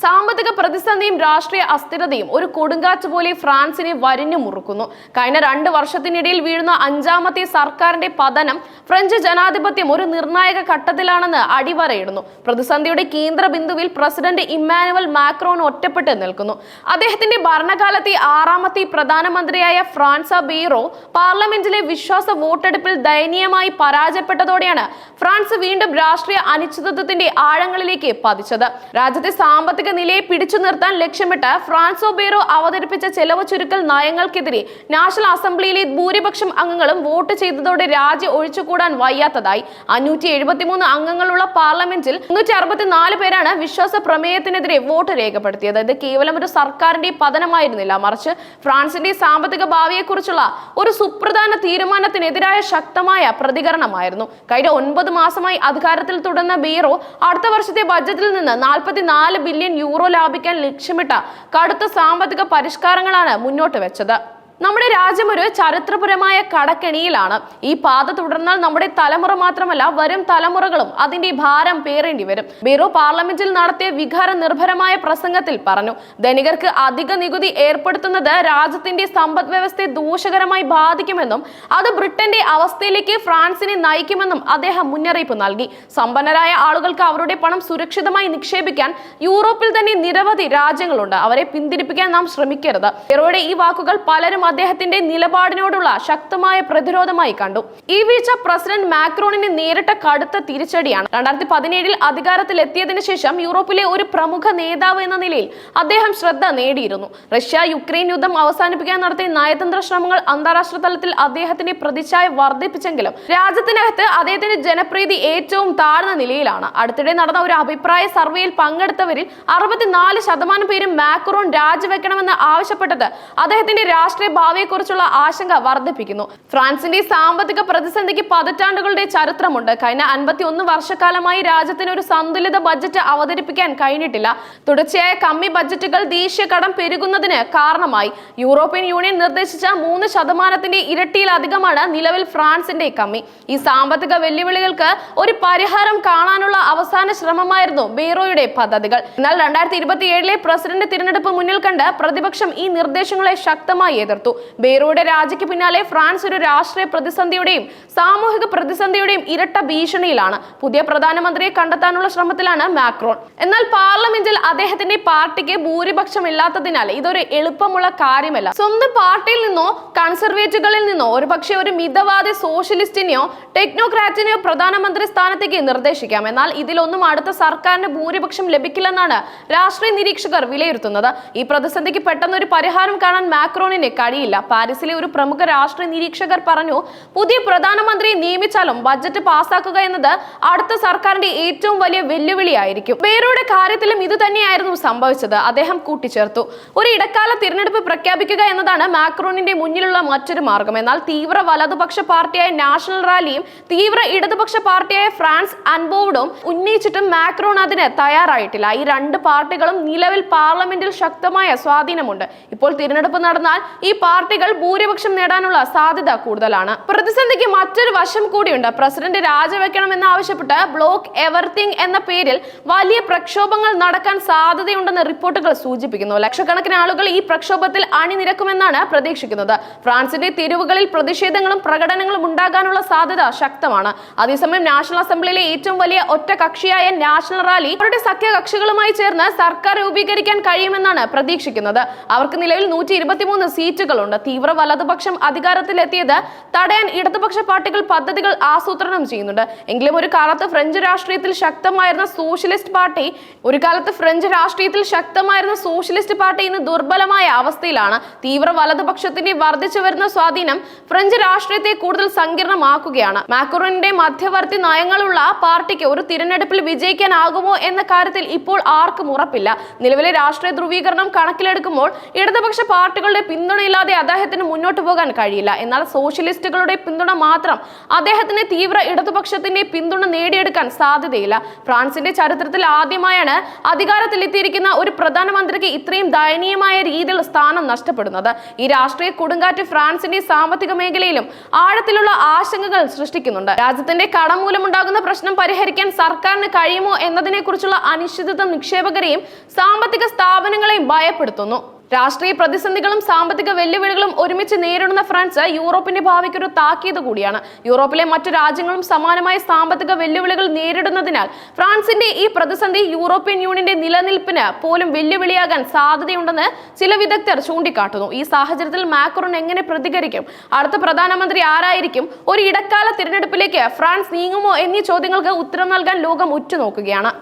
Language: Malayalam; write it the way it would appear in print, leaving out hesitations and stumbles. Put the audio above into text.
സാമ്പത്തിക പ്രതിസന്ധിയും രാഷ്ട്രീയ അസ്ഥിരതയും ഒരു കൊടുങ്കാറ്റ് പോലെ ഫ്രാൻസിനെ വരിഞ്ഞു മുറുക്കുന്നു. കഴിഞ്ഞ 2 വർഷത്തിനിടയിൽ വീഴുന്ന 5ാമത്തെ സർക്കാരിന്റെ പതനം ഫ്രഞ്ച് ജനാധിപത്യം ഒരു നിർണായക ഘട്ടത്തിലാണെന്ന് അടിവരയിടുന്നു. പ്രതിസന്ധിയുടെ കേന്ദ്ര ബിന്ദുവിൽ പ്രസിഡന്റ് ഇമ്മാനുവൽ മാക്രോൺ ഒറ്റപ്പെട്ട് നിൽക്കുന്നു. അദ്ദേഹത്തിന്റെ ഭരണകാലത്തെ 6ാമത്തെ പ്രധാനമന്ത്രിയായ ഫ്രാൻസ ബെയ്റോ പാർലമെന്റിലെ വിശ്വാസ വോട്ടെടുപ്പിൽ ദയനീയമായി പരാജയപ്പെട്ടതോടെയാണ് ഫ്രാൻസ് വീണ്ടും രാഷ്ട്രീയ അനിശ്ചിതത്വത്തിന്റെ ആഴങ്ങളിലേക്ക് പതിച്ചത്. രാജ്യത്തെ സാമ്പത്തിക നിലയെ പിടിച്ചു നിർത്താൻ ലക്ഷ്യമിട്ട് ഫ്രാൻസോ ബെയ്റോ അവതരിപ്പിച്ച ചെലവ് ചുരുക്കൽ നയങ്ങൾക്കെതിരെ നാഷണൽ അസംബ്ലിയിലെ ഭൂരിപക്ഷം അംഗങ്ങളും വോട്ട് ചെയ്തതോടെ രാജ്യം ഒഴിച്ചുകൂടാൻ വയ്യാത്തതായി. 573 അംഗങ്ങളുള്ള പാർലമെന്റിൽ 364 പേരാണ് വിശ്വാസ പ്രമേയത്തിനെതിരെ വോട്ട് രേഖപ്പെടുത്തിയത്. ഇത് കേവലം ഒരു സർക്കാരിന്റെ പതനമായിരുന്നില്ല, മറിച്ച് ഫ്രാൻസിന്റെ സാമ്പത്തിക ഭാവിയെക്കുറിച്ചുള്ള ഒരു സുപ്രധാന തീരുമാനത്തിനെതിരായ ശക്തമായ പ്രതികരണമായിരുന്നു. കഴിഞ്ഞ 9 മാസമായി അധികാരത്തിൽ തുടർന്ന ബെയ്റോ അടുത്ത വർഷത്തെ ബജറ്റിൽ നിന്ന് 44 ബില്യൺ യൂറോ ലാഭിക്കാൻ ലക്ഷ്യമിട്ട കടുത്ത സാമ്പത്തിക പരിഷ്കാരങ്ങളാണ് മുന്നോട്ട് വെച്ചത്. നമ്മുടെ രാജ്യം ഒരു ചരിത്രപരമായ കടക്കെണിയിലാണ്. ഈ പാത തുടർന്നാൽ നമ്മുടെ തലമുറ മാത്രമല്ല വരും തലമുറകളും അതിന്റെ ഭാരം പേറേണ്ടി വരും. ബെയ്റോ പാർലമെന്റിൽ നടത്തിയ വികാര നിർഭരമായ പ്രസംഗത്തിൽ പറഞ്ഞു, ധനികർക്ക് അധിക നികുതി ഏർപ്പെടുത്തുന്നത് രാജ്യത്തിന്റെ സമ്പദ് വ്യവസ്ഥയെ ദോഷകരമായി ബാധിക്കുമെന്നും അത് ബ്രിട്ടന്റെ അവസ്ഥയിലേക്ക് ഫ്രാൻസിനെ നയിക്കുമെന്നും അദ്ദേഹം മുന്നറിയിപ്പ് നൽകി. സമ്പന്നരായ ആളുകൾക്ക് അവരുടെ പണം സുരക്ഷിതമായി നിക്ഷേപിക്കാൻ യൂറോപ്പിൽ തന്നെ നിരവധി രാജ്യങ്ങളുണ്ട്. അവരെ പിന്തിരിപ്പിക്കാൻ നാം ശ്രമിക്കരുത്. ബെയ്റോയുടെ ഈ വാക്കുകൾ പലരും അദ്ദേഹത്തിന്റെ നിലപാടിനോടുള്ള ശക്തമായ പ്രതിരോധമായി കണ്ടു. ഈ വീഴ്ച പ്രസിഡന്റ് മാക്രോണിന് നേരിട്ട കടുത്ത തിരിച്ചടിയാണ്. 2017 അധികാരത്തിൽ എത്തിയതിനു ശേഷം യൂറോപ്പിലെ ഒരു പ്രമുഖ നേതാവ് എന്ന നിലയിൽ അദ്ദേഹം ശ്രദ്ധ നേടിയിരുന്നു. റഷ്യ യുക്രൈൻ യുദ്ധം അവസാനിപ്പിക്കാൻ നടത്തിയ നയതന്ത്ര ശ്രമങ്ങൾ അന്താരാഷ്ട്ര തലത്തിൽ അദ്ദേഹത്തിന്റെ പ്രതിച്ഛായ വർദ്ധിപ്പിച്ചെങ്കിലും രാജ്യത്തിനകത്ത് അദ്ദേഹത്തിന്റെ ജനപ്രീതി ഏറ്റവും താഴ്ന്ന നിലയിലാണ്. അടുത്തിടെ നടന്ന ഒരു അഭിപ്രായ സർവേയിൽ പങ്കെടുത്തവരിൽ 64% പേരും മാക്രോൺ രാജിവെക്കണമെന്ന് ആവശ്യപ്പെട്ടത് അദ്ദേഹത്തിന്റെ രാഷ്ട്രീയ ഭാവിയെക്കുറിച്ചുള്ള ആശങ്ക വർദ്ധിപ്പിക്കുന്നു. ഫ്രാൻസിന്റെ സാമ്പത്തിക പ്രതിസന്ധിക്ക് പതിറ്റാണ്ടുകളുടെ ചരിത്രമുണ്ട്. കഴിഞ്ഞ 51 വർഷക്കാലമായി രാജ്യത്തിന് ഒരു സന്തുലിത ബജറ്റ് അവതരിപ്പിക്കാൻ കഴിഞ്ഞിട്ടില്ല. തുടർച്ചയായ കമ്മി ബജറ്റുകൾ ദേശീയ കടം പെരുകുന്നതിന് കാരണമായി. യൂറോപ്യൻ യൂണിയൻ നിർദ്ദേശിച്ച 3% ഇരട്ടിയിലധികമാണ് നിലവിൽ ഫ്രാൻസിന്റെ കമ്മി. ഈ സാമ്പത്തിക വെല്ലുവിളികൾക്ക് ഒരു പരിഹാരം കാണാനുള്ള അവസാന ശ്രമമായിരുന്നു ബെയ്റോയുടെ പദ്ധതികൾ. എന്നാൽ 2027 പ്രസിഡന്റ് തിരഞ്ഞെടുപ്പ് മുന്നിൽ കണ്ട് പ്രതിപക്ഷം ഈ നിർദ്ദേശങ്ങളെ ശക്തമായി എതിർത്തു. ബെയ്റോയുടെ രാജിക്ക് പിന്നാലെ ഫ്രാൻസ് ഒരു രാഷ്ട്രീയ പ്രതിസന്ധിയുടെയും സാമൂഹിക പ്രതിസന്ധിയുടെയും ഇരട്ട ഭീഷണിയിലാണ്. പുതിയ പ്രധാനമന്ത്രിയെ കണ്ടെത്താനുള്ള ശ്രമത്തിലാണ് മാക്രോൺ. എന്നാൽ പാർലമെന്റിൽ അദ്ദേഹത്തിന്റെ പാർട്ടിക്ക് ഭൂരിപക്ഷമില്ലാത്തതിനാൽ ഇതൊരു എളുപ്പമുള്ള കാര്യമല്ല. സ്വന്തം പാർട്ടിയിൽ നിന്നോ കൺസർവേറ്റീവുകളിൽ നിന്നോ ഒരുപക്ഷെ ഒരു മിതവാദി സോഷ്യലിസ്റ്റിനെയോ ടെക്നോക്രാറ്റിനെയോ പ്രധാനമന്ത്രി സ്ഥാനത്തേക്ക് നിർദ്ദേശിക്കാം. എന്നാൽ ഇതിലൊന്നും അടുത്ത സർക്കാരിന് ഭൂരിപക്ഷം ലഭിക്കില്ലെന്നാണ് രാഷ്ട്രീയ നിരീക്ഷകർ വിലയിരുത്തുന്നത്. ഈ പ്രതിസന്ധിക്ക് പെട്ടെന്ന് ഒരു പരിഹാരം കാണാൻ മാക്രോണിന് കഴിയില്ല. പാരീസിലെ ഒരു പ്രമുഖ രാഷ്ട്രീയ നിരീക്ഷകർ പറഞ്ഞു, പുതിയ പ്രധാനമന്ത്രിയെ നിയമിച്ചാലും ബജറ്റ് പാസ്സാക്കുക എന്നത് അടുത്ത സർക്കാരിന്റെ ഏറ്റവും വലിയ വെല്ലുവിളിയായിരിക്കും. ബെയ്റോയുടെ കാര്യത്തിലും ഇത് തന്നെയായിരുന്നു സംഭവിച്ചത്. അദ്ദേഹം കൂട്ടിച്ചേർത്തു, ഒരു ഇടക്കാല തിരഞ്ഞെടുപ്പ് പ്രഖ്യാപിക്കുക എന്നതാണ് മാക്രോണിന്റെ മുന്നിലുള്ള മറ്റൊരു മാർഗം. എന്നാൽ തീവ്ര വലതുപക്ഷ പാർട്ടിയായ നാഷണൽ റാലിയും തീവ്ര ഇടതുപക്ഷ പാർട്ടിയായ ഫ്രാൻസ് അൻബോർഡും ഉന്നയിച്ചിട്ടും മാക്രോൺ അതിന് തയ്യാറായിട്ടില്ല. ഈ 2 പാർട്ടികളും നിലവിൽ പാർലമെന്റിൽ ശക്തമായ സ്വാധീനമുണ്ട്. ഇപ്പോൾ തിരഞ്ഞെടുപ്പ് നടന്നാൽ ഈ പാർട്ടികൾ ഭൂരിപക്ഷം നേടാനുള്ള സാധ്യത കൂടുതലാണ്. പ്രതിസന്ധിക്ക് മറ്റൊരു വശം കൂടിയുണ്ട്. പ്രസിഡന്റ് രാജിവെക്കണമെന്ന് ആവശ്യപ്പെട്ട് ബ്ലോക്ക് എവറിത്തിങ് എന്ന പേരിൽ വലിയ പ്രക്ഷോഭങ്ങൾ നടക്കാൻ സാധ്യതയുണ്ടെന്ന് റിപ്പോർട്ടുകൾ സൂചിപ്പിക്കുന്നു. ലക്ഷക്കണക്കിന് ആളുകൾ ഈ പ്രക്ഷോഭത്തിൽ അണിനിരക്കുമെന്നാണ് പ്രതീക്ഷിക്കുന്നത്. ഫ്രാൻസിന്റെ തെരുവുകളിൽ പ്രതിഷേധങ്ങളും പ്രകടനങ്ങളും ഉണ്ടാകാനുള്ള സാധ്യത ശക്തമാണ്. അതേസമയം നാഷണൽ അസംബ്ലിയിലെ ഏറ്റവും വലിയ ഒറ്റ കക്ഷിയായ നാഷണൽ റാലി അവരുടെ സഖ്യകക്ഷികളുമായി ചേർന്ന് സർക്കാർ രൂപീകരിക്കാൻ കഴിയുമെന്നാണ് പ്രതീക്ഷിക്കുന്നത്. അവർക്ക് നിലവിൽ 123 സീറ്റുകളുണ്ട്. തീവ്ര വലതുപക്ഷം അധികാരത്തിലെത്തിയത് തടയാൻ ഇടതുപക്ഷ പാർട്ടികൾ പദ്ധതികൾ ആസൂത്രണം ചെയ്യുന്നുണ്ട്. എങ്കിലും ഒരു കാലത്ത് ഫ്രഞ്ച് രാഷ്ട്രീയത്തിൽ ശക്തമായിരുന്ന സോഷ്യലിസ്റ്റ് പാർട്ടി ഇന്ന് ദുർബലമായ അവസ്ഥയിലാണ്. തീവ്ര വലതുപക്ഷത്തിന്റെ വർദ്ധിച്ചു വരുന്ന സ്വാധീനം ഫ്രഞ്ച് രാഷ്ട്രീയത്തെ കൂടുതൽ സങ്കീർണമാക്കുകയാണ്. മാക്രോണിന്റെ മധ്യവർത്തി നയങ്ങളുള്ള പാർട്ടിക്ക് ഒരു തിരഞ്ഞെടുപ്പിൽ വിജയിക്കാനാകുമോ എന്ന കാര്യത്തിൽ ഇപ്പോൾ ആർക്കും ഉറപ്പില്ല. നിലവിലെ രാഷ്ട്രീയ ധ്രുവീകരണം കണക്കിലെടുക്കുമ്പോൾ ഇടതുപക്ഷ പാർട്ടികളുടെ പിന്തുണയില്ലാത്ത പിന്തുണയില്ലാതെ അദ്ദേഹത്തിന് മുന്നോട്ട് പോകാൻ കഴിയില്ല. എന്നാൽ സോഷ്യലിസ്റ്റുകളുടെ പിന്തുണ മാത്രം അദ്ദേഹത്തിന് തീവ്ര ഇടതുപക്ഷത്തിന്റെ പിന്തുണ നേടിയെടുക്കാൻ സാധ്യതയില്ല. ഫ്രാൻസിന്റെ ചരിത്രത്തിൽ ആദ്യമായാണ് അധികാരത്തിലെത്തിയിരിക്കുന്ന ഒരു പ്രധാനമന്ത്രിക്ക് ഇത്രയും ദയനീയമായ രീതിയിൽ സ്ഥാനം നഷ്ടപ്പെടുന്നത്. ഈ രാഷ്ട്രീയ കൊടുങ്കാറ്റ് ഫ്രാൻസിന്റെ സാമ്പത്തിക മേഖലയിലും ആഴത്തിലുള്ള ആശങ്കകൾ സൃഷ്ടിക്കുന്നുണ്ട്. രാജ്യത്തിന്റെ കടം മൂലമുണ്ടാകുന്ന പ്രശ്നം പരിഹരിക്കാൻ സർക്കാരിന് കഴിയുമോ എന്നതിനെ കുറിച്ചുള്ള അനിശ്ചിതത്വം നിക്ഷേപകരെയും സാമ്പത്തിക സ്ഥാപനങ്ങളെയും ഭയപ്പെടുത്തുന്നു. രാഷ്ട്രീയ പ്രതിസന്ധികളും സാമ്പത്തിക വെല്ലുവിളികളും ഒരുമിച്ച് നേരിടുന്ന ഫ്രാൻസ് യൂറോപ്പിന്റെ ഭാവിക്കൊരു താക്കീത് കൂടിയാണ്. യൂറോപ്പിലെ മറ്റു രാജ്യങ്ങളും സമാനമായ സാമ്പത്തിക വെല്ലുവിളികൾ നേരിടുന്നതിനാൽ ഫ്രാൻസിന്റെ ഈ പ്രതിസന്ധി യൂറോപ്യൻ യൂണിയന്റെ നിലനിൽപ്പിന് പോലും വെല്ലുവിളിയാകാൻ സാധ്യതയുണ്ടെന്ന് ചില വിദഗ്ധർ ചൂണ്ടിക്കാട്ടുന്നു. ഈ സാഹചര്യത്തിൽ മാക്രോൺ എങ്ങനെ പ്രതികരിക്കും, അടുത്ത പ്രധാനമന്ത്രി ആരായിരിക്കും, ഒരു ഇടക്കാല തിരഞ്ഞെടുപ്പിലേക്ക് ഫ്രാൻസ് നീങ്ങുമോ എന്നീ ചോദ്യങ്ങൾക്ക് ഉത്തരം നൽകാൻ ലോകം ഉറ്റുനോക്കുകയാണ്.